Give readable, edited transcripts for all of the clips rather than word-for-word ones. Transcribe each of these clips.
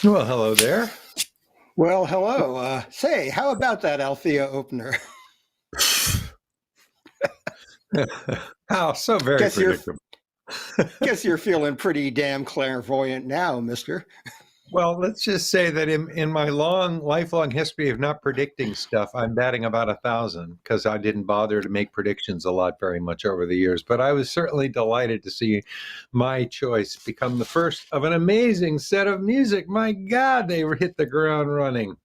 Well, hello there. Well, hello. Say, how about that Althea opener? How so very guess you're predictable. guess you're feeling pretty damn clairvoyant now, mister. Well, let's just say that in my lifelong history of not predicting stuff, I'm batting about 1,000 because I didn't bother to make predictions a lot very much over the years. But I was certainly delighted to see my choice become the first of an amazing set of music. My God, they hit the ground running.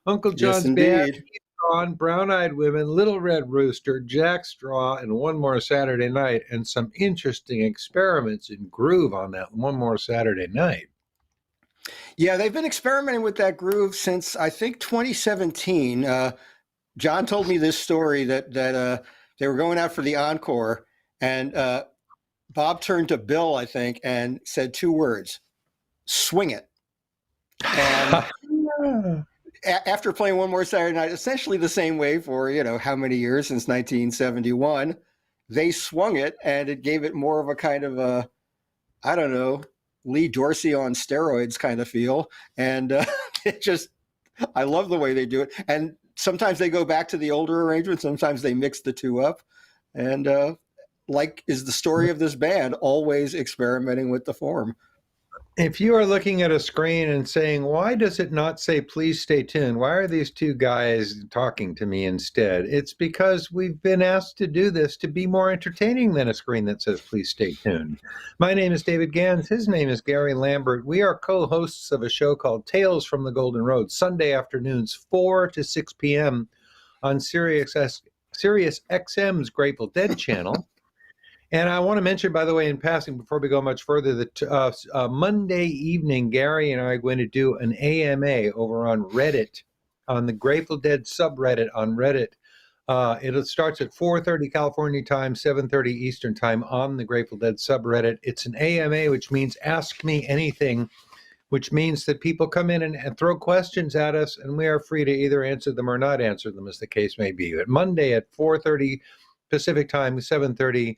Uncle Yes, John's Band, indeed. on Brown-Eyed Women, Little Red Rooster, Jack Straw, and One More Saturday Night, and some interesting experiments in groove on that One More Saturday Night. Yeah, they've been experimenting with that groove since I think 2017. John told me this story that they were going out for the encore, and Bob turned to Bill, I think, and said two words: "Swing it." And after playing One More Saturday Night, essentially the same way for, how many years since 1971, they swung it and it gave it more of a kind of a, I don't know, Lee Dorsey on steroids kind of feel. And it just, I love the way they do it. And sometimes they go back to the older arrangement. Sometimes they mix the two up. And like is the story of this band, always experimenting with the form. If you are looking at a screen and saying, why does it not say, please stay tuned? Why are these two guys talking to me instead? It's because we've been asked to do this to be more entertaining than a screen that says, please stay tuned. My name is David Gans. His name is Gary Lambert. We are co-hosts of a show called Tales from the Golden Road, Sunday afternoons, 4 to 6 p.m. on Sirius XM's Grateful Dead channel. And I want to mention, by the way, in passing, before we go much further, that Monday evening, Gary and I are going to do an AMA over on Reddit, on the Grateful Dead subreddit on Reddit. It starts at 4:30 California time, 7:30 Eastern time on the Grateful Dead subreddit. It's an AMA, which means Ask Me Anything, which means that people come in and throw questions at us, and we are free to either answer them or not answer them, as the case may be. But Monday at 4:30 Pacific time, 7:30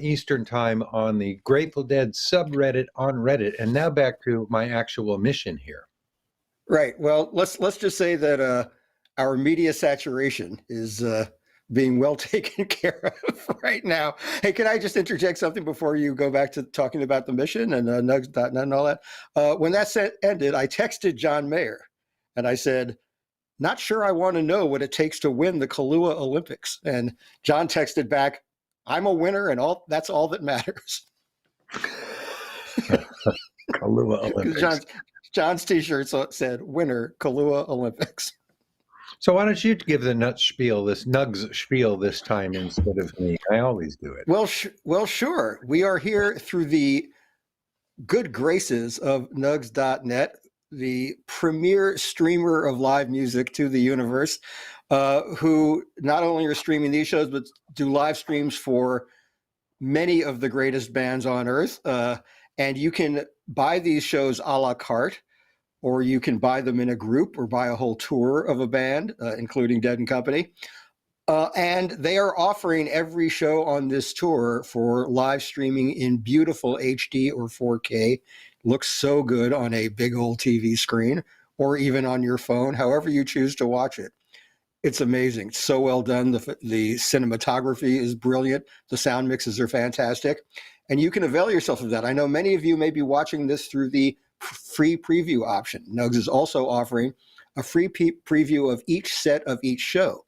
Eastern time on the Grateful Dead subreddit on Reddit. And now back to my actual mission here. Right. Well, let's just say that our media saturation is being well taken care of right now. Hey, can I just interject something before you go back to talking about the mission and Nugs.net and all that? When that set ended, I texted John Mayer and I said, not sure I want to know what it takes to win the Kahlua Olympics. And John texted back, I'm a winner and that's all that matters. Kahlua Olympics. John's t-shirt said winner Kahlua Olympics. So why don't you give the Nugs spiel this time instead of me? I always do it. Well, sure. We are here through the good graces of Nugs.net, the premier streamer of live music to the universe, who not only are streaming these shows, but do live streams for many of the greatest bands on earth. And you can buy these shows a la carte, or you can buy them in a group or buy a whole tour of a band, including Dead and Company. And they are offering every show on this tour for live streaming in beautiful HD or 4K. Looks so good on a big old TV screen, or even on your phone, however you choose to watch it. It's amazing. So well done. The cinematography is brilliant. The sound mixes are fantastic. And you can avail yourself of that. I know many of you may be watching this through the free preview option. Nugs is also offering a free preview of each set of each show.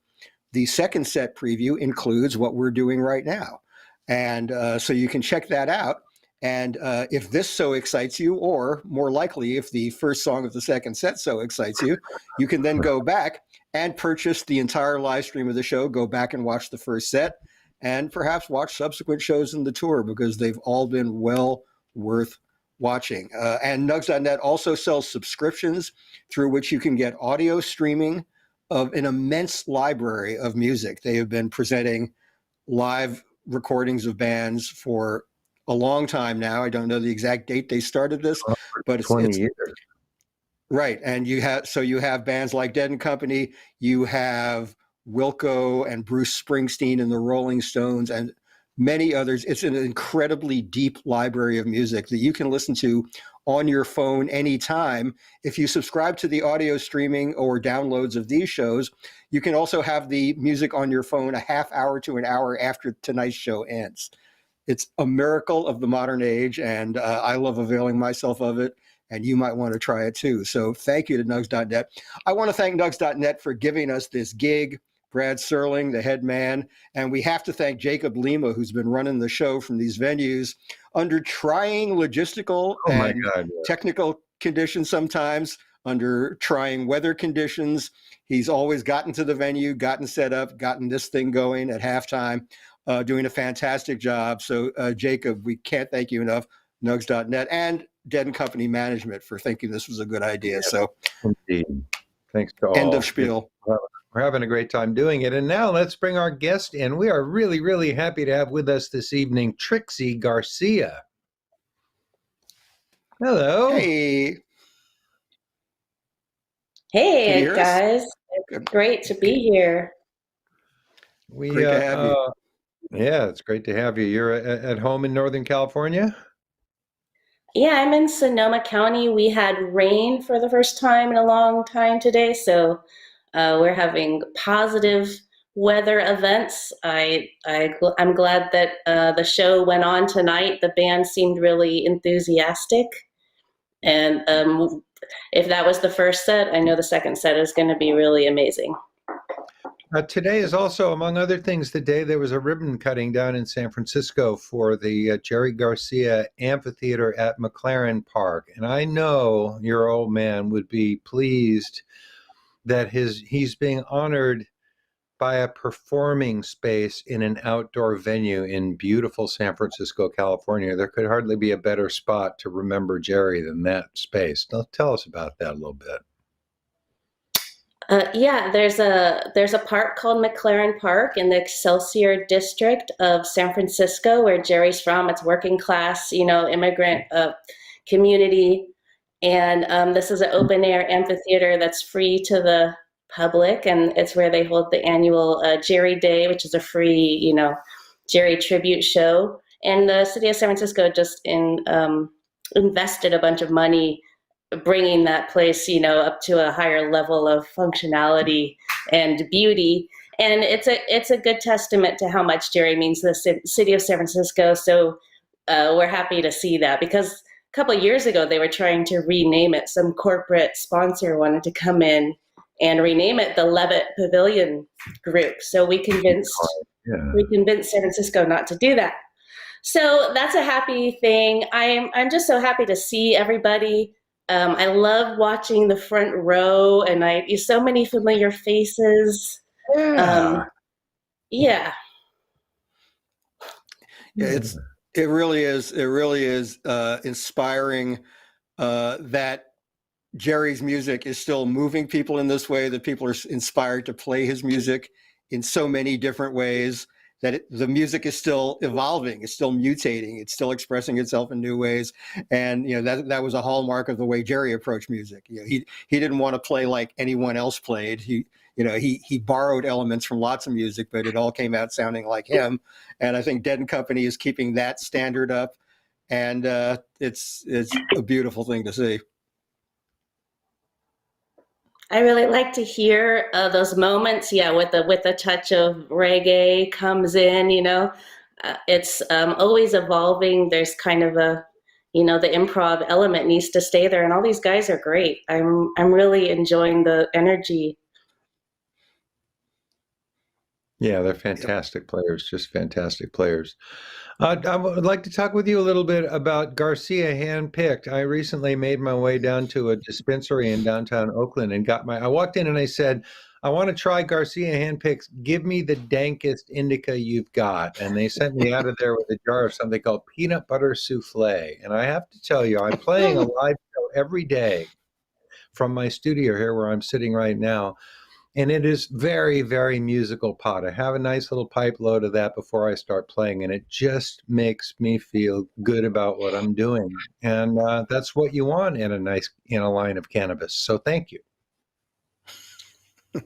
The second set preview includes what we're doing right now. And so you can check that out. And if this so excites you, or more likely, if the first song of the second set so excites you, you can then go back and purchase the entire live stream of the show, go back and watch the first set, and perhaps watch subsequent shows in the tour, because they've all been well worth watching. And Nugs.net also sells subscriptions through which you can get audio streaming of an immense library of music. They have been presenting live recordings of bands for a long time now. I don't know the exact date they started this, but it's 20 years. Right. And you have bands like Dead and Company, you have Wilco and Bruce Springsteen and the Rolling Stones, and many others. It's an incredibly deep library of music that you can listen to on your phone anytime. If you subscribe to the audio streaming or downloads of these shows, you can also have the music on your phone a half hour to an hour after tonight's show ends. It's a miracle of the modern age, and I love availing myself of it, and you might want to try it too. So thank you to Nugs.net. I want to thank Nugs.net for giving us this gig, Brad Serling, the head man, and we have to thank Jacob Lima, who's been running the show from these venues under trying logistical and technical conditions sometimes, under trying weather conditions. He's always gotten to the venue, gotten set up, gotten this thing going at halftime. Doing a fantastic job. So, Jacob, we can't thank you enough, Nugs.net, and Dead & Company Management for thinking this was a good idea. Yeah, so, indeed. Thanks to all. End of spiel. We're having a great time doing it. And now let's bring our guest in. We are really, really happy to have with us this evening Trixie Garcia. Hello. Hey. Hey, guys. It's great to be here. Great to have you. Yeah, it's great to have you. You're at home in Northern California? Yeah, I'm in Sonoma County. We had rain for the first time in a long time today, so we're having positive weather events. I'm glad that the show went on tonight. The band seemed really enthusiastic, and if that was the first set, I know the second set is going to be really amazing. Today is also, among other things, the day there was a ribbon cutting down in San Francisco for the Jerry Garcia Amphitheater at McLaren Park. And I know your old man would be pleased that he's being honored by a performing space in an outdoor venue in beautiful San Francisco, California. There could hardly be a better spot to remember Jerry than that space. Now, tell us about that a little bit. Yeah, there's a park called McLaren Park in the Excelsior district of San Francisco, where Jerry's from. It's working class, immigrant community. And this is an open air amphitheater that's free to the public. And it's where they hold the annual Jerry Day, which is a free, Jerry tribute show. And the city of San Francisco just invested a bunch of money bringing that place, up to a higher level of functionality and beauty. And it's a good testament to how much Jerry means to the city of San Francisco. So we're happy to see that, because a couple of years ago, they were trying to rename it. Some corporate sponsor wanted to come in and rename it the Levitt Pavilion Group. So we convinced San Francisco not to do that. So that's a happy thing. I'm just so happy to see everybody. I love watching the front row, and I see so many familiar faces. Yeah. Yeah. It really is inspiring that Jerry's music is still moving people in this way, that people are inspired to play his music in so many different ways, that the music is still evolving, it's still mutating, it's still expressing itself in new ways. And that was a hallmark of the way Jerry approached music. He didn't want to play like anyone else played. He borrowed elements from lots of music, but it all came out sounding like him. And I think Dead & Company is keeping that standard up, and it's a beautiful thing to see. I really like to hear those moments, with a touch of reggae comes in. It's always evolving. There's kind of the improv element needs to stay there, and all these guys are great. I'm really enjoying the energy. Yeah, they're fantastic players, just fantastic players. I would like to talk with you a little bit about Garcia Handpicked. I recently made my way down to a dispensary in downtown Oakland and I walked in and I said, I want to try Garcia Handpicked. Give me the dankest indica you've got. And they sent me out of there with a jar of something called peanut butter souffle. And I have to tell you, I'm playing a live show every day from my studio here where I'm sitting right now. And it is very, very musical pot. I have a nice little pipe load of that before I start playing, and it just makes me feel good about what I'm doing. And that's what you want in a line of cannabis. So thank you.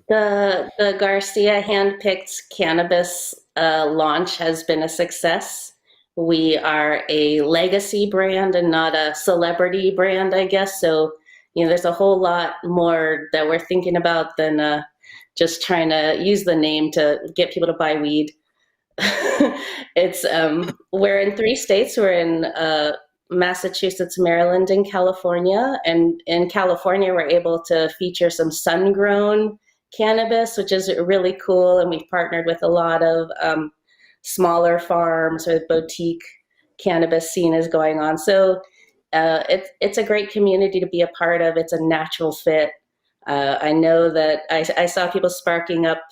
The Garcia Handpicked cannabis launch has been a success. We are a legacy brand and not a celebrity brand, I guess. So, there's a whole lot more that we're thinking about than just trying to use the name to get people to buy weed. It's we're in 3 states. We're in Massachusetts, Maryland, and California. And in California, we're able to feature some sun-grown cannabis, which is really cool. And we've partnered with a lot of smaller farms, or the boutique cannabis scene is going on. So it's a great community to be a part of. It's a natural fit. I know that I saw people sparking up,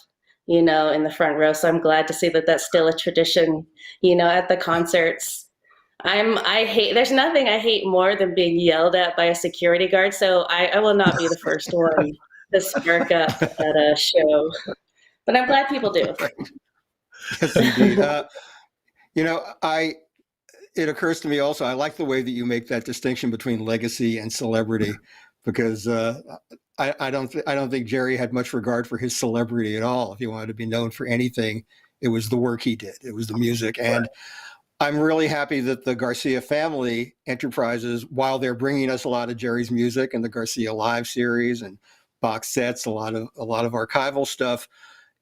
in the front row. So I'm glad to see that that's still a tradition, at the concerts. There's nothing I hate more than being yelled at by a security guard. So I will not be the first one to spark up at a show, but I'm glad people do. Yes, indeed. It occurs to me also, I like the way that you make that distinction between legacy and celebrity, because I don't think Jerry had much regard for his celebrity at all. If he wanted to be known for anything, it was the work he did. It was the music. And I'm really happy that the Garcia family enterprises, while they're bringing us a lot of Jerry's music and the Garcia Live series and box sets, a lot of archival stuff,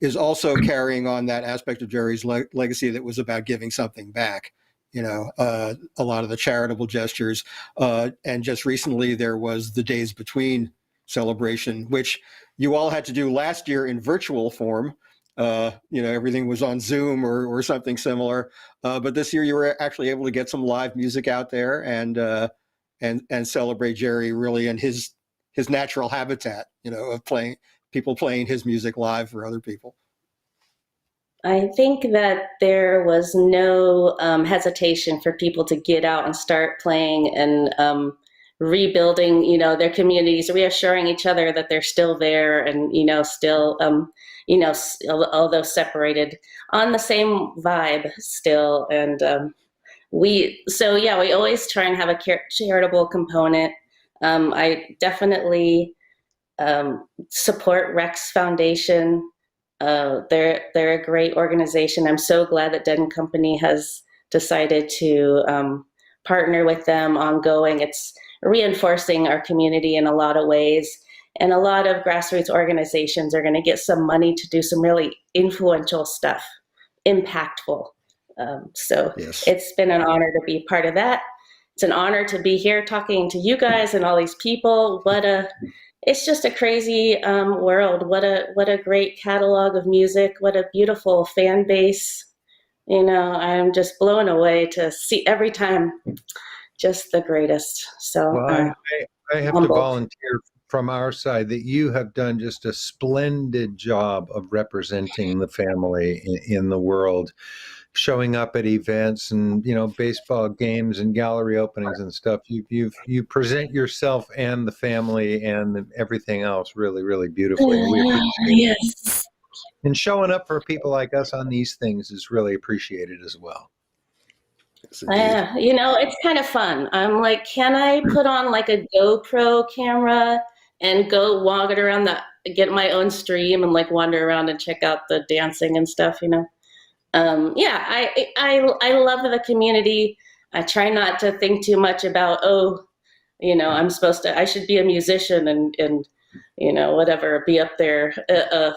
is also carrying on that aspect of Jerry's legacy that was about giving something back. A lot of the charitable gestures. And just recently there was the Days Between celebration, which you all had to do last year in virtual form. Everything was on Zoom or something similar. But this year you were actually able to get some live music out there and celebrate Jerry really in his natural habitat, of people playing his music live for other people. I think that there was no hesitation for people to get out and start playing and rebuilding, their communities, reassuring each other that they're still there and, still, although separated, on the same vibe still. And we always try and have a charitable component. I definitely support Rex Foundation. They're a great organization. I'm so glad that Dead & Company has decided to partner with them ongoing. It's reinforcing our community in a lot of ways. And a lot of grassroots organizations are going to get some money to do some really influential stuff, impactful. Yes. It's been an honor to be part of that. It's an honor to be here talking to you guys and all these people. It's just a crazy world. What a great catalog of music. What a beautiful fan base. I'm just blown away to see every time. Just the greatest. So well, I have to volunteer from our side that you have done just a splendid job of representing the family in the world, showing up at events and baseball games and gallery openings and stuff. You present yourself and the family and everything else really, really beautifully. And we appreciate it. And showing up for people like us on these things is really appreciated as well. Yes, it's kind of fun. I'm like, can I put on like a GoPro camera and go walk it around get my own stream and like wander around and check out the dancing and stuff, I love the community. I try not to think too much about, I should be a musician and whatever, be up there.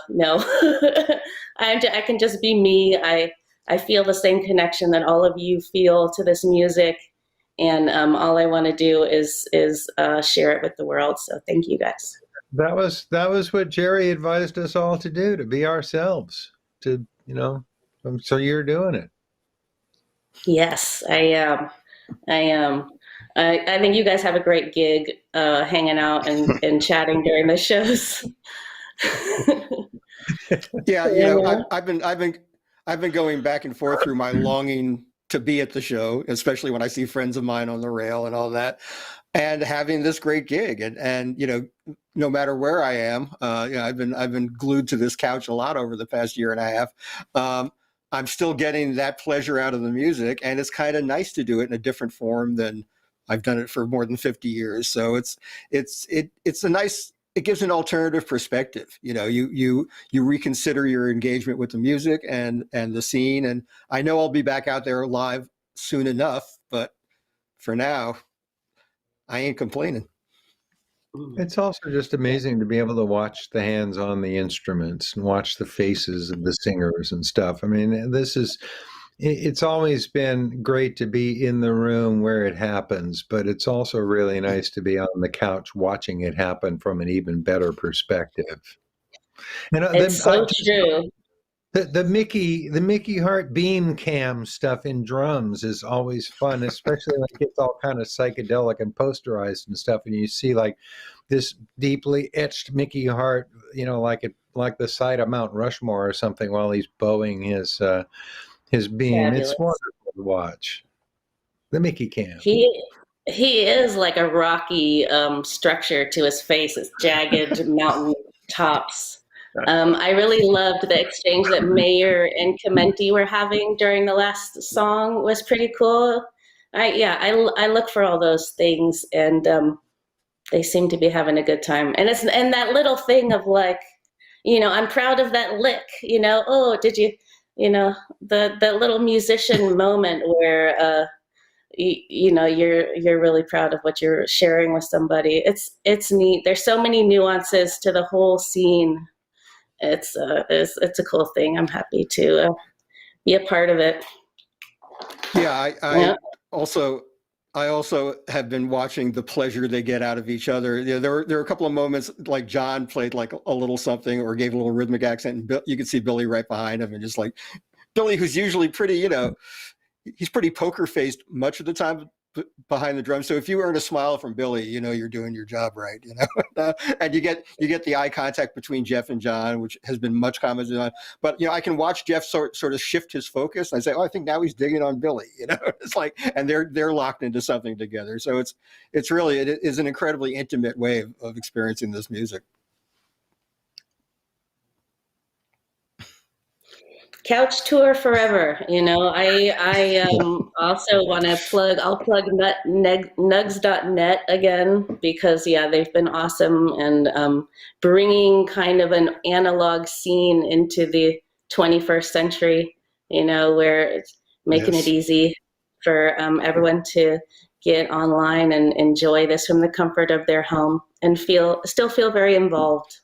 No, I can just be me. I feel the same connection that all of you feel to this music. And all I want to do is share it with the world. So thank you guys. That was what Jerry advised us all to do, to be ourselves, to, so you're doing it. Yes, I am. I think you guys have a great gig hanging out and chatting during the shows. Yeah, I've been going back and forth through my longing to be at the show, especially when I see friends of mine on the rail and all that, and having this great gig. And no matter where I am, I've been glued to this couch a lot over the past year and a half. I'm still getting that pleasure out of the music, and it's kind of nice to do it in a different form than I've done it for more than 50 years. So it's a nice it gives an alternative perspective. You know, you reconsider your engagement with the music and the scene. And I know I'll be back out there live soon enough, but for now, I ain't complaining. It's also just amazing to be able to watch the hands on the instruments and watch the faces of the singers and stuff. I mean, it's always been great to be in the room where it happens, but it's also really nice to be on the couch watching it happen from an even better perspective. And It's so true. the Mickey Hart beam cam stuff in drums is always fun, especially when it gets all kind of psychedelic and posterized and stuff, and you see like this deeply etched Mickey Hart, you know, like the side of Mount Rushmore or something, while he's bowing his beam. Fabulous. It's wonderful to watch. The Mickey cam. He is like a rocky structure to his face. It's jagged mountain tops. I really loved the exchange that Mayer and Chimenti were having during the last song. Was pretty cool. I look for all those things, and they seem to be having a good time. And that little thing of like, you know, I'm proud of that lick. You know, oh, did you? You know, the little musician moment where you know you're really proud of what you're sharing with somebody. It's neat. There's so many nuances to the whole scene. It's a cool thing. I'm happy to be a part of it. Yeah, I also have been watching the pleasure they get out of each other. You know, there were a couple of moments like John played like a little something or gave a little rhythmic accent, and you could see Billy right behind him, and just like Billy, who's usually pretty, you know, he's pretty poker faced much of the time behind the drums. So if you earn a smile from Billy, you know you're doing your job right, you know. And you get the eye contact between Jeff and John, which has been much commented on. But you know, I can watch Jeff sort of shift his focus, and I say, oh, I think now he's digging on Billy. You know, it's like, and they're locked into something together. So it is an incredibly intimate way of experiencing this music. Couch tour forever. You know, I also want to I'll plug nugs.net again, because yeah, they've been awesome, and bringing kind of an analog scene into the 21st century, you know, where it's making it easy for everyone to get online and enjoy this from the comfort of their home and still feel very involved.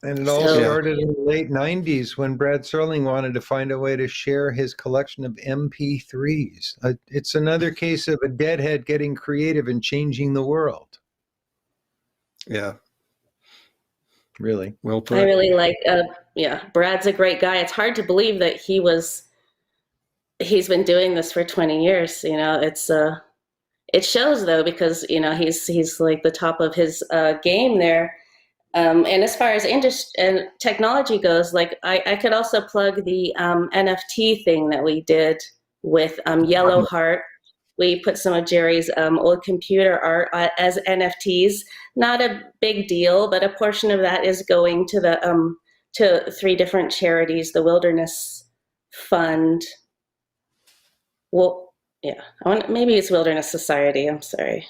And it all started in the late 90s when Brad Serling wanted to find a way to share his collection of MP3s. It's another case of a deadhead getting creative and changing the world. Yeah. Really. Well put. I really like, Brad's a great guy. It's hard to believe that he's been doing this for 20 years. You know, it shows though, because, you know, he's like the top of his game there. And as far as industry and technology goes, like I could also plug the NFT thing that we did with Yellow Heart. We put some of Jerry's old computer art as NFTs. Not a big deal, but a portion of that is going to the to 3 different charities: the Wilderness Fund. Well, yeah, maybe it's Wilderness Society. I'm sorry,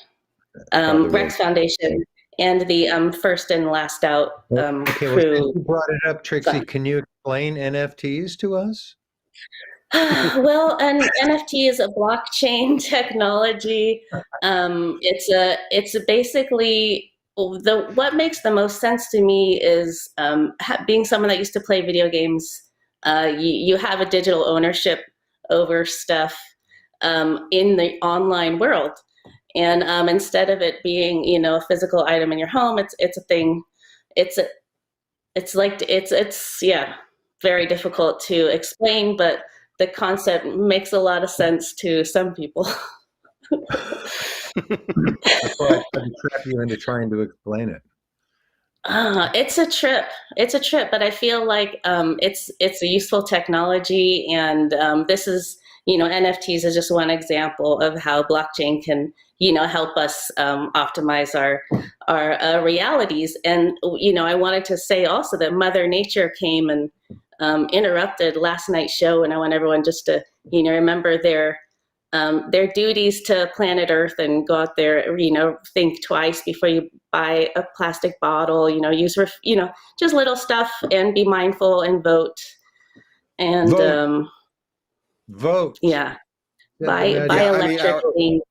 Rex Foundation. And the First and Last Out crew. Well, you brought it up, Trixie. Can you explain NFTs to us? Well, an NFT is a blockchain technology. It's basically what makes the most sense to me is being someone that used to play video games. You have a digital ownership over stuff in the online world. And instead of it being, you know, a physical item in your home, it's a thing. It's very difficult to explain, but the concept makes a lot of sense to some people. That's why I tried to trap you into trying to explain it. It's a trip. It's a trip, but I feel like it's a useful technology, and this is, you know, NFTs is just one example of how blockchain can, you know, help us optimize our realities. And, you know, I wanted to say also that Mother Nature came and interrupted last night's show, and I want everyone just to, you know, remember their their duties to planet Earth and go out there, think twice before you buy a plastic bottle, use, just little stuff, and be mindful and vote. And Vote. Yeah, buy Yeah, I mean, electrically.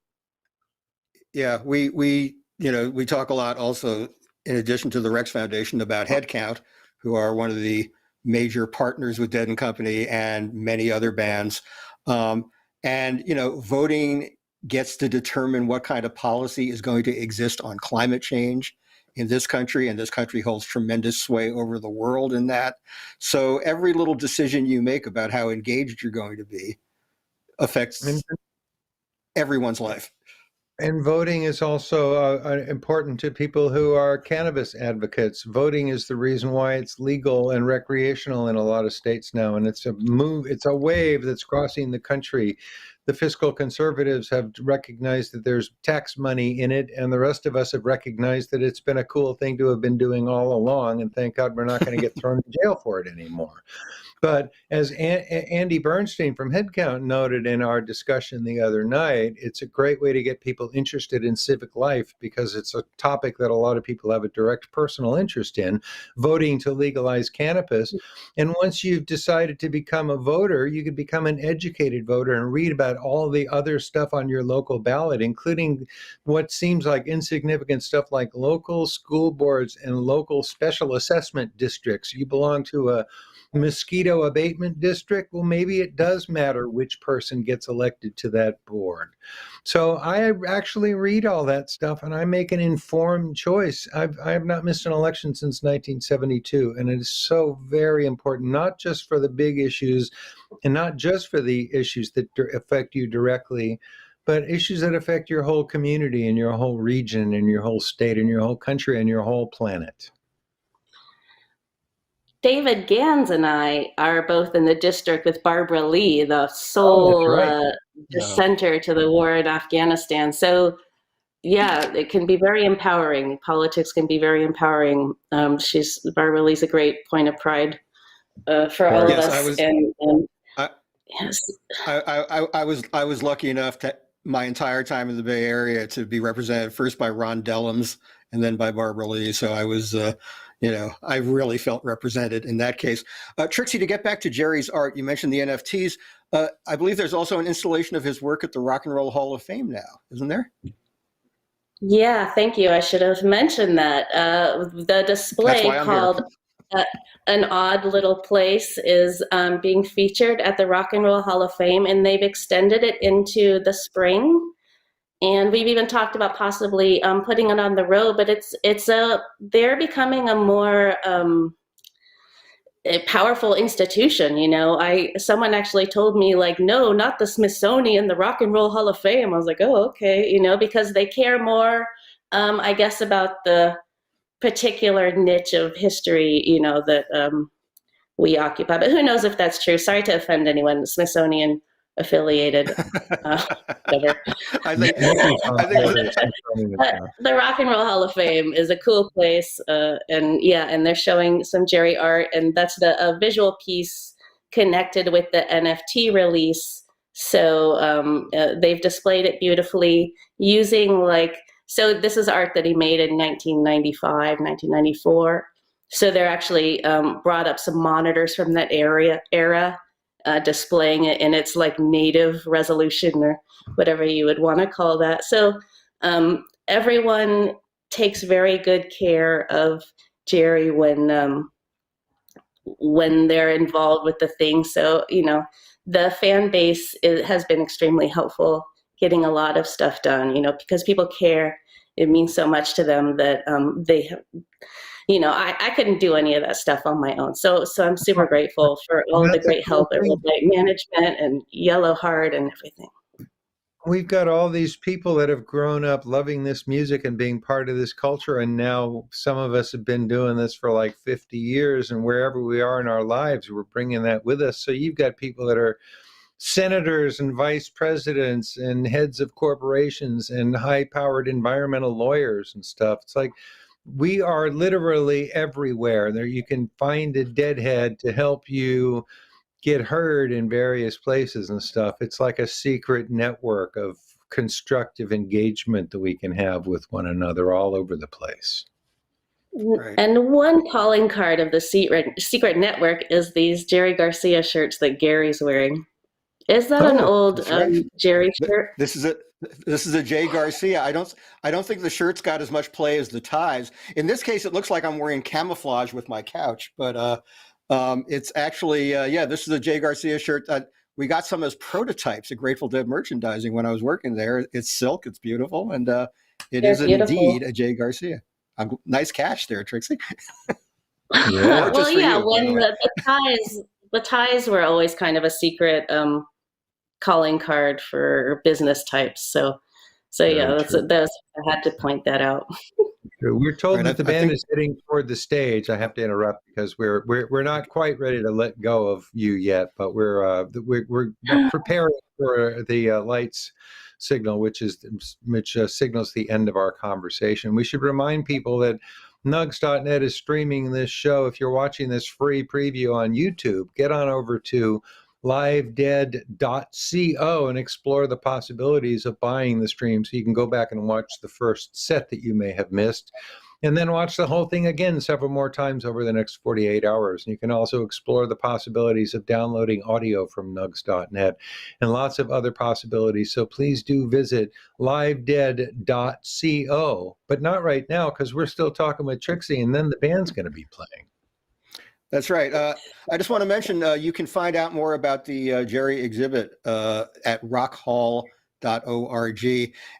we talk a lot also, in addition to the Rex Foundation, about Headcount, who are one of the major partners with Dead and Company and many other bands. And voting gets to determine what kind of policy is going to exist on climate change in this country, and this country holds tremendous sway over the world in that. So every little decision you make about how engaged you're going to be affects everyone's life. And voting is also important to people who are cannabis advocates. Voting is the reason why it's legal and recreational in a lot of states now, and it's a wave that's crossing the country. The fiscal conservatives have recognized that there's tax money in it, and the rest of us have recognized that it's been a cool thing to have been doing all along, and thank God we're not going to get thrown in jail for it anymore. But as Andy Bernstein from Headcount noted in our discussion the other night, it's a great way to get people interested in civic life because it's a topic that a lot of people have a direct personal interest in, voting to legalize cannabis. And once you've decided to become a voter, you could become an educated voter and read about all the other stuff on your local ballot, including what seems like insignificant stuff like local school boards and local special assessment districts. You belong to a mosquito abatement district, well, maybe it does matter which person gets elected to that board. So I actually read all that stuff and I make an informed choice. I have not missed an election since 1972, and it is so very important, not just for the big issues and not just for the issues that affect you directly, but issues that affect your whole community and your whole region and your whole state and your whole country and your whole planet. David Gans and I are both in the district with Barbara Lee, the sole dissenter to the war in Afghanistan. So, yeah, it can be very empowering. Politics can be very empowering. Barbara Lee's a great point of pride for all of us. I was lucky enough to my entire time in the Bay Area to be represented first by Ron Dellums and then by Barbara Lee. So I was. I really felt represented in that case. Trixie, to get back to Jerry's art, you mentioned the NFTs. I believe there's also an installation of his work at the Rock and Roll Hall of Fame now, isn't there? Yeah, thank you. I should have mentioned that. The display called An Odd Little Place is being featured at the Rock and Roll Hall of Fame, and they've extended it into the spring. And we've even talked about possibly putting it on the road, but they're becoming a more a powerful institution. Someone actually told me, like, no, not the Smithsonian, the Rock and Roll Hall of Fame. I was like, oh, okay, because they care more, I guess, about the particular niche of history, that we occupy. But who knows if that's true? Sorry to offend anyone, the Smithsonian affiliated. Whatever. I think the Rock and Roll Hall of Fame is a cool place, and they're showing some Jerry art, and that's a visual piece connected with the NFT release. So they've displayed it beautifully using so this is art that he made in 1995, 1994. So they're actually brought up some monitors from that era. Displaying it in its native resolution or whatever you would want to call that. So everyone takes very good care of Jerry when they're involved with the thing. So the fan base has been extremely helpful, getting a lot of stuff done. Because people care. It means so much to them that they have. I couldn't do any of that stuff on my own. So I'm super grateful for all the great help at Red Light Management and Yellow Heart and everything. We've got all these people that have grown up loving this music and being part of this culture. And now some of us have been doing this for 50 years. And wherever we are in our lives, we're bringing that with us. So you've got people that are senators and vice presidents and heads of corporations and high-powered environmental lawyers and stuff. It's like, we are literally everywhere. There, you can find a deadhead to help you get heard in various places and stuff. It's like a secret network of constructive engagement that we can have with one another all over the place. Right. And one calling card of the secret network is these Jerry Garcia shirts that Gary's wearing. Is that an old That's right. Jerry shirt? This is a Jay Garcia. I don't think the shirt's got as much play as the ties. In this case, it looks like I'm wearing camouflage with my couch, but it's actually this is a Jay Garcia shirt. We got some as prototypes at Grateful Dead merchandising when I was working there. It's silk, it's beautiful, and it is indeed a Jay Garcia. Nice catch there, Trixie. Yeah. Well, yeah, you, when the ties were always kind of a secret calling card for business types. So yeah, that's I had to point that out. We're told Right, that the band is heading toward the stage. I have to interrupt because we're not quite ready to let go of you yet, but we're preparing for the lights signal, which signals the end of our conversation. We should remind people that Nugs.net is streaming this show. If you're watching this free preview on YouTube, get on over to livedead.co and explore the possibilities of buying the stream so you can go back and watch the first set that you may have missed, and then watch the whole thing again several more times over the next 48 hours. And you can also explore the possibilities of downloading audio from nugs.net and lots of other possibilities. So please do visit livedead.co, but not right now because we're still talking with Trixie and then the band's going to be playing. That's right. I just want to mention you can find out more about the Jerry exhibit at rockhall.org.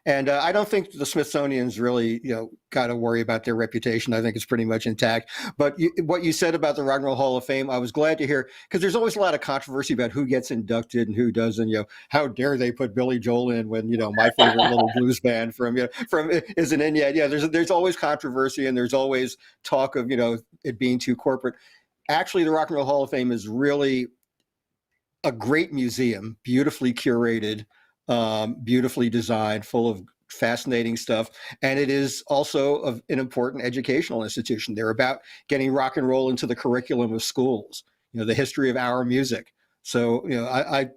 And I don't think the Smithsonian's really, got to worry about their reputation. I think it's pretty much intact. But what you said about the Rock and Roll Hall of Fame, I was glad to hear, because there's always a lot of controversy about who gets inducted and who doesn't. How dare they put Billy Joel in when my favorite little blues band from isn't in yet? Yeah, there's always controversy, and there's always talk of it being too corporate. Actually, the Rock and Roll Hall of Fame is really a great museum, beautifully curated, beautifully designed, full of fascinating stuff. And it is also an important educational institution. They're about getting rock and roll into the curriculum of schools, the history of our music. So, I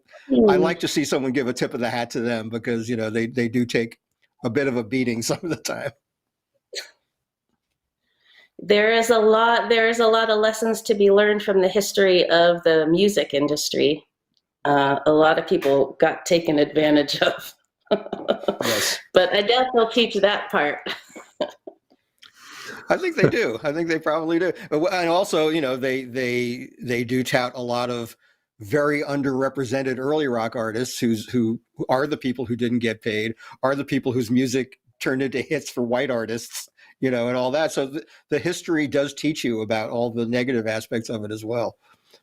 like to see someone give a tip of the hat to them because, they do take a bit of a beating some of the time. There is a lot of lessons to be learned from the history of the music industry. A lot of people got taken advantage of. Yes. But I doubt they'll teach that part. I think they do. I think they probably do. And also, they do tout a lot of very underrepresented early rock artists who are the people who didn't get paid, are the people whose music turned into hits for white artists, and all that. So the history does teach you about all the negative aspects of it as well.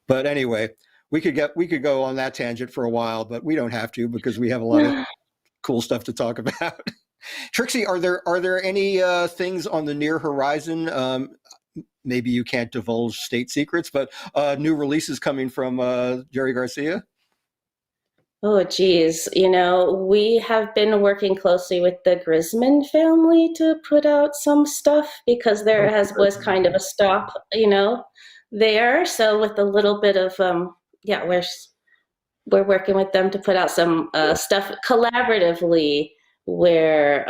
But anyway, we could go on that tangent for a while, but we don't have to because we have a lot of cool stuff to talk about. Trixie, are there any things on the near horizon? Maybe you can't divulge state secrets, but new releases coming from Jerry Garcia? Oh, geez. We have been working closely with the Grisman family to put out some stuff because there was kind of a stop, there. So with a little bit of, we're working with them to put out some stuff collaboratively where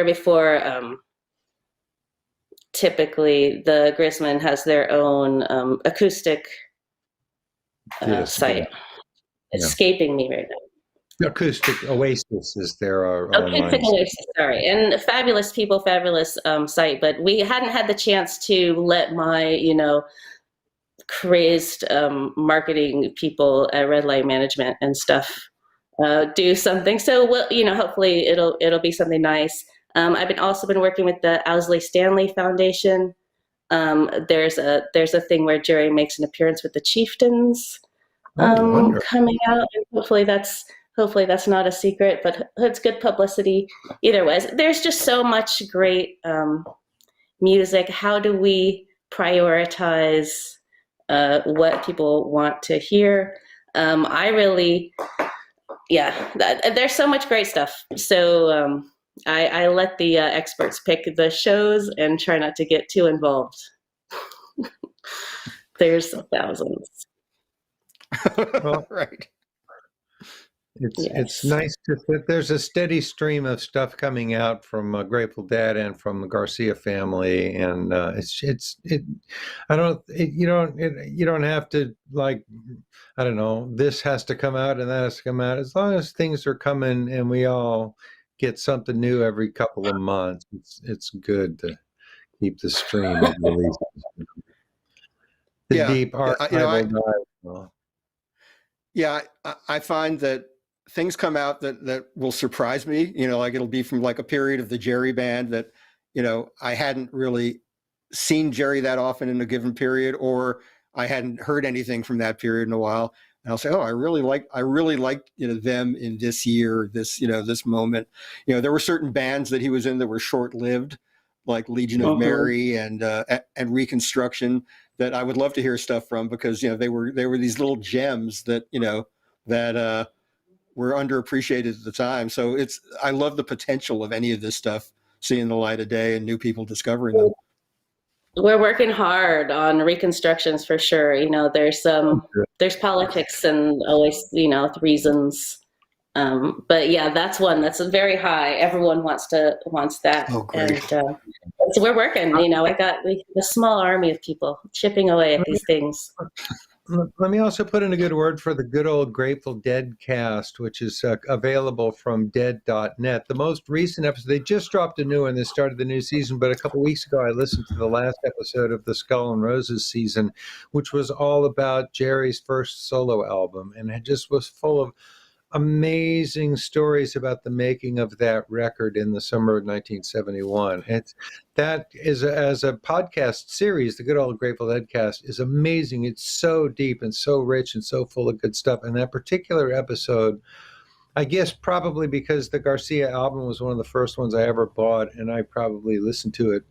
before typically the Grisman has their own acoustic site. It's escaping me right now. Acoustic Oasis is their Acoustic Oasis, sorry. And fabulous people, fabulous site, but we hadn't had the chance to let my, crazed marketing people at Red Light Management and stuff do something. So hopefully it'll be something nice. I've also been working with the Owsley Stanley Foundation. There's a thing where Jerry makes an appearance with the Chieftains coming out, and hopefully that's not a secret, but it's good publicity either way. There's just so much great music. How do we prioritize what people want to hear? There's so much great stuff. So I let the experts pick the shows and try not to get too involved. There's thousands. Well, Right. it's Yes. nice to there's a steady stream of stuff coming out from Grateful Dead and from the Garcia family, and you don't have to, like, I don't know, this has to come out and that has to come out. As long as things are coming and we all get something new every couple of months, it's good to keep the stream of releases. The Yeah. deep You know, archival dive. yeah, I find that things come out that will surprise me. You know, like it'll be from like a period of the Jerry band that, you know, I hadn't really seen Jerry that often in a given period, or I hadn't heard anything from that period in a while. And I'll say, oh, I really like, you know, them in this year, this, you know, this moment. You know, there were certain bands that he was in that were short lived, like Legion of Mary and Reconstruction, that I would love to hear stuff from, because, you know, they were these little gems that, you know, that were underappreciated at the time. So I love the potential of any of this stuff seeing the light of day and new people discovering them. We're working hard on reconstructions for sure. You know, there's politics and always, you know, reasons. But yeah, that's one that's very high. Everyone wants that. Oh, great. And so we're working, you know, we have a small army of people chipping away at these things. Let me also put in a good word for the good old Grateful Dead cast, which is available from dead.net. The most recent episode, they just dropped a new one. They started the new season, but a couple weeks ago, I listened to the last episode of the Skull and Roses season, which was all about Jerry's first solo album, and it just was full of amazing stories about the making of that record in the summer of 1971. That is, as a podcast series, the good old Grateful Dead cast is amazing. It's so deep and so rich and so full of good stuff. And that particular episode, I guess probably because the Garcia album was one of the first ones I ever bought, and I probably listened to it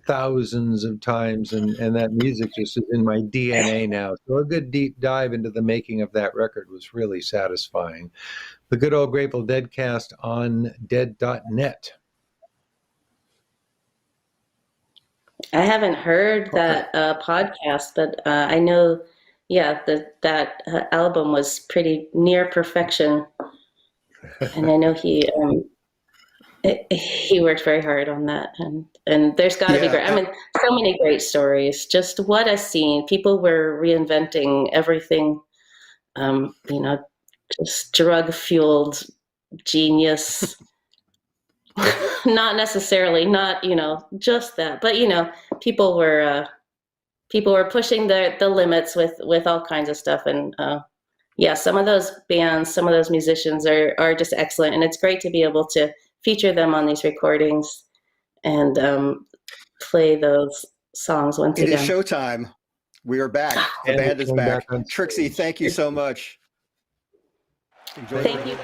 thousands of times, and that music just is in my DNA now. So a good deep dive into the making of that record was really satisfying. The good old Grateful Dead cast on dead.net. I haven't heard that podcast, but I know, yeah, that album was pretty near perfection, and I know he worked very hard on that, and there's got to be great. I mean, so many great stories. Just what a scene! People were reinventing everything. You know, just drug-fueled genius. Not necessarily, not, you know, just that, but, you know, people were pushing the limits with all kinds of stuff, and yeah, some of those bands, some of those musicians are just excellent, and it's great to be able to feature them on these recordings and play those songs once again. It is showtime. We are back. The band is back. Trixie, thank you so much. Enjoy. Thank you.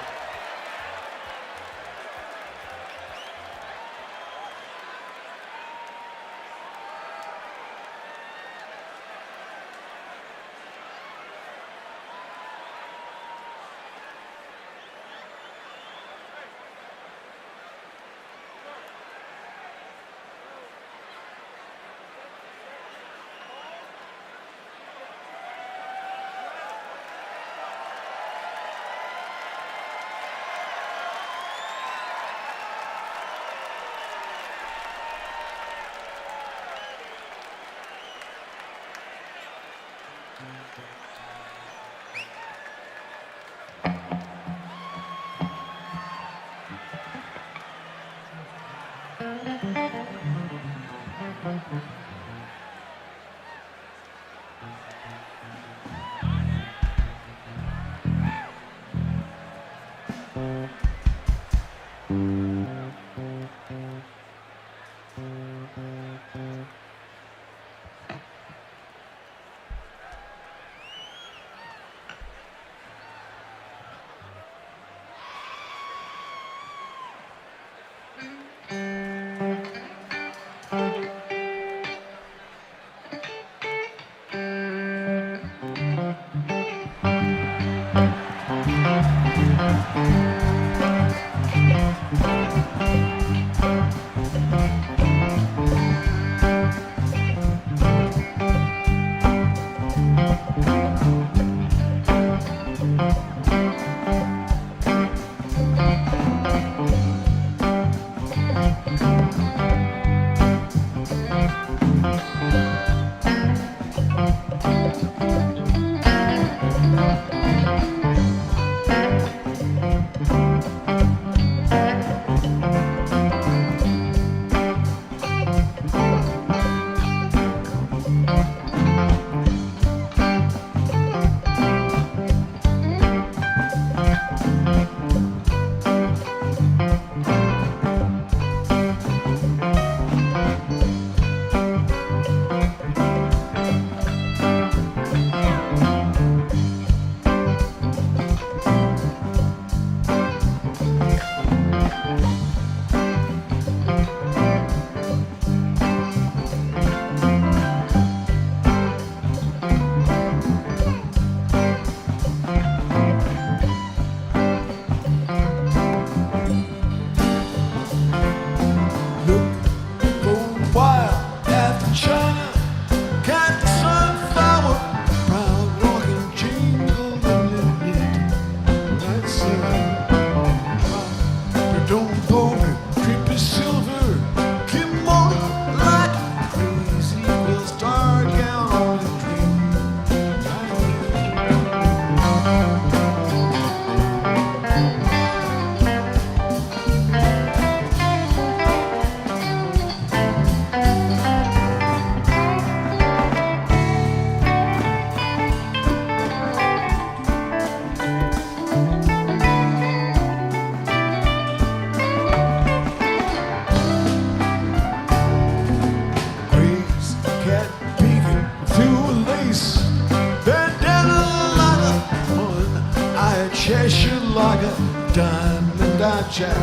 diamond eye jack,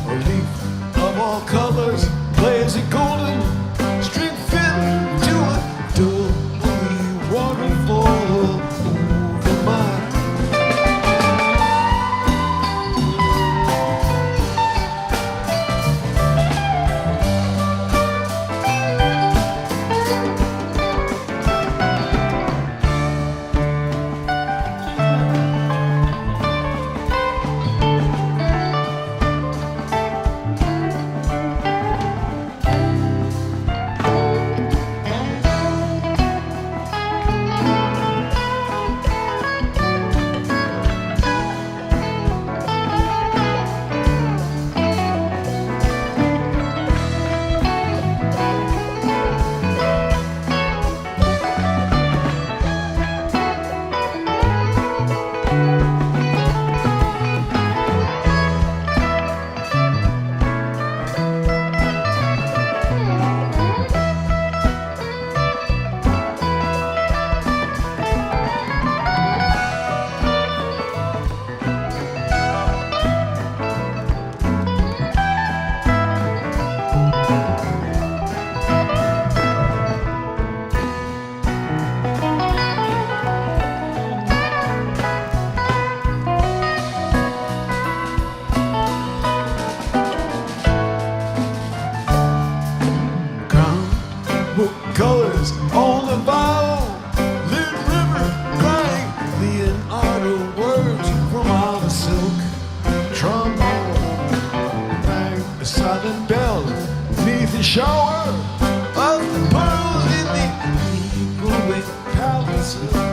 a leaf of all colors, plays a golden string fit to a dopey waterfall over my colors on the bow, Lid River crying Leonardo words from out of silk trombone, rang a silent bell beneath the shower of the pearls in the eagle wing palaces.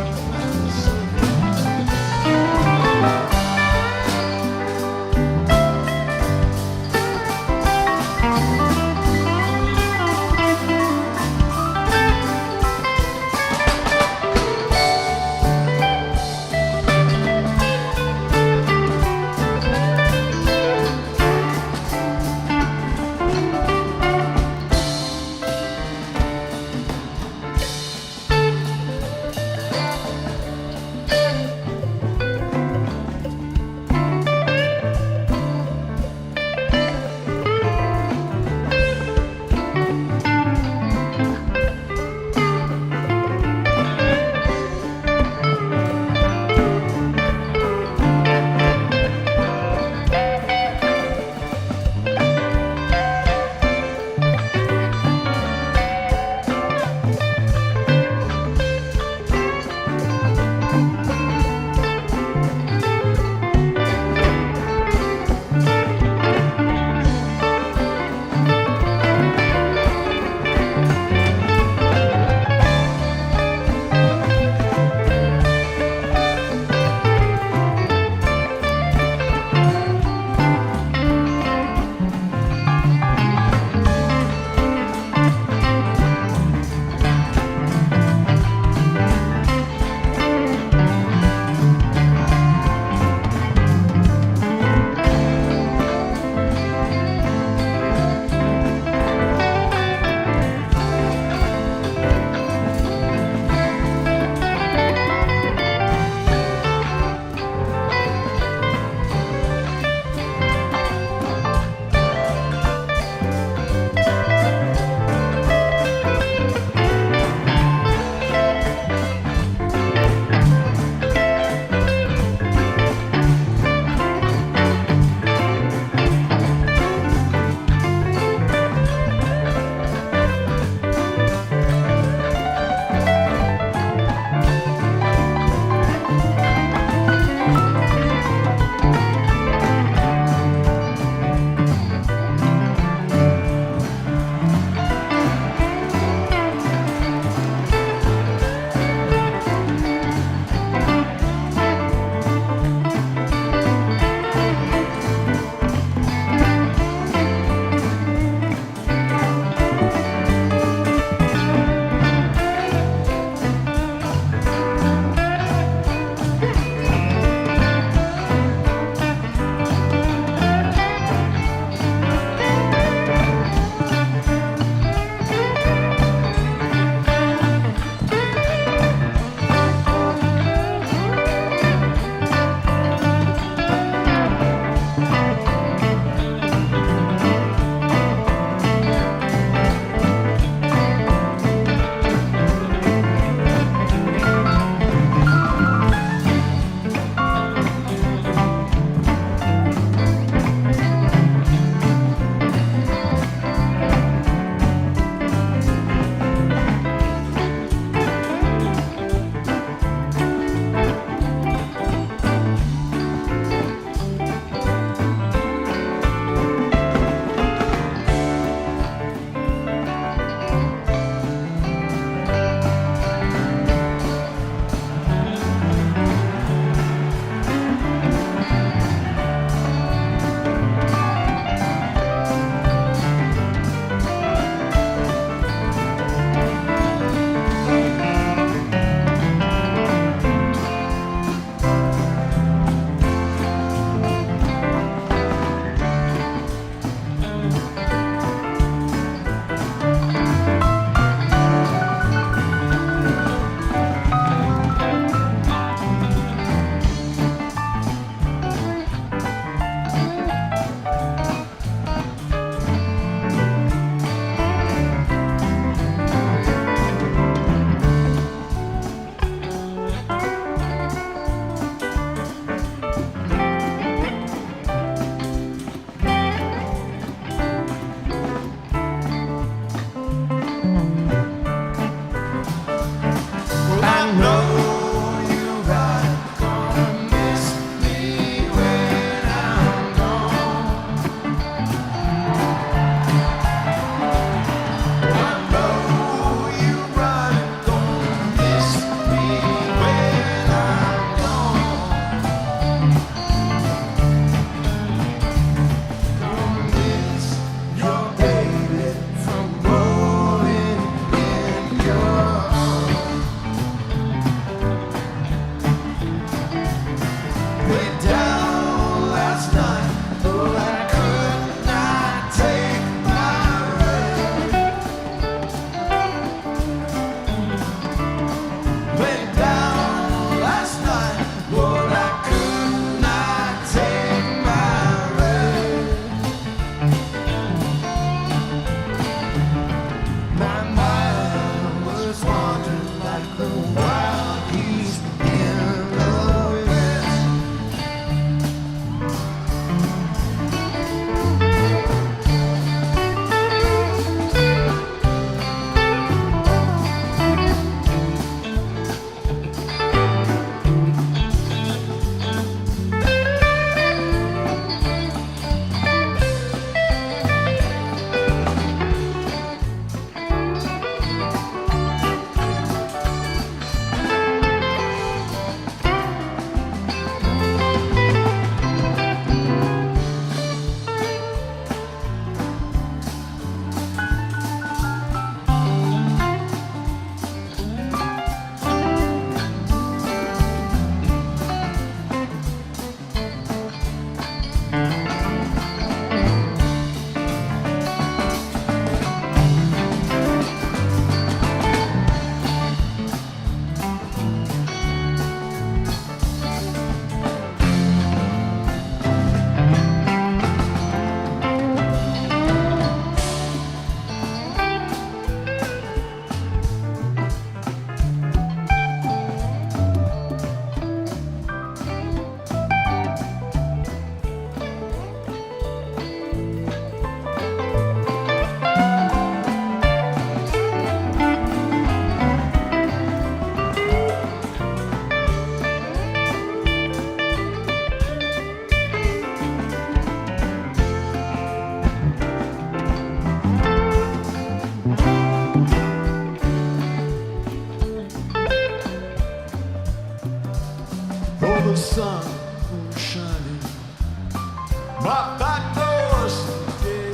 my back door someday.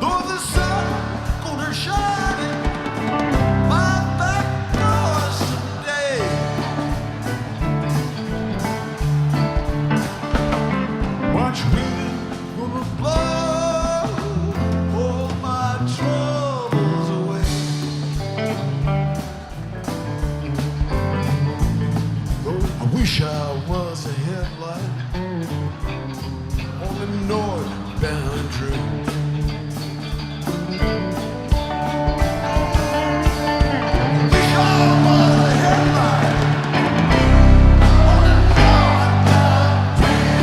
Though the sun gonna shine in my back door someday. Watch wind gonna blow all my troubles away. Though I wish I was a headlight on the northbound train. Wish I was a headlight on the northbound train.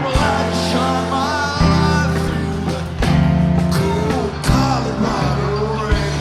Well, I'd shine my light through the cool Colorado rain.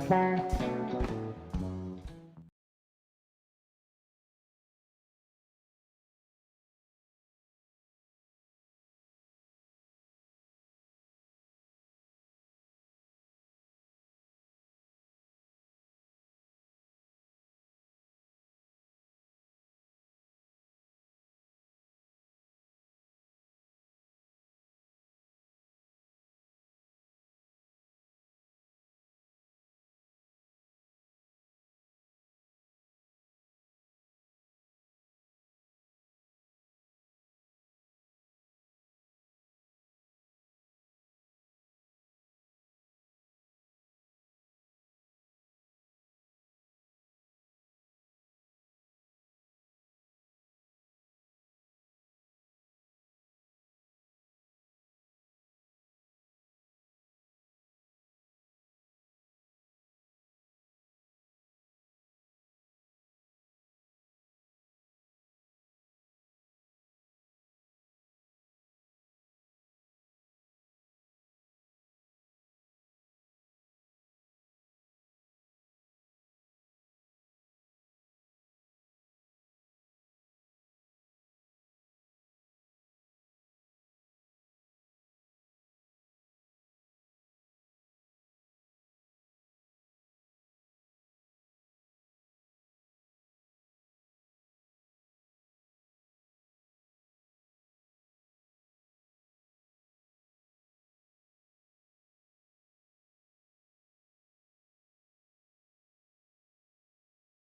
Bye.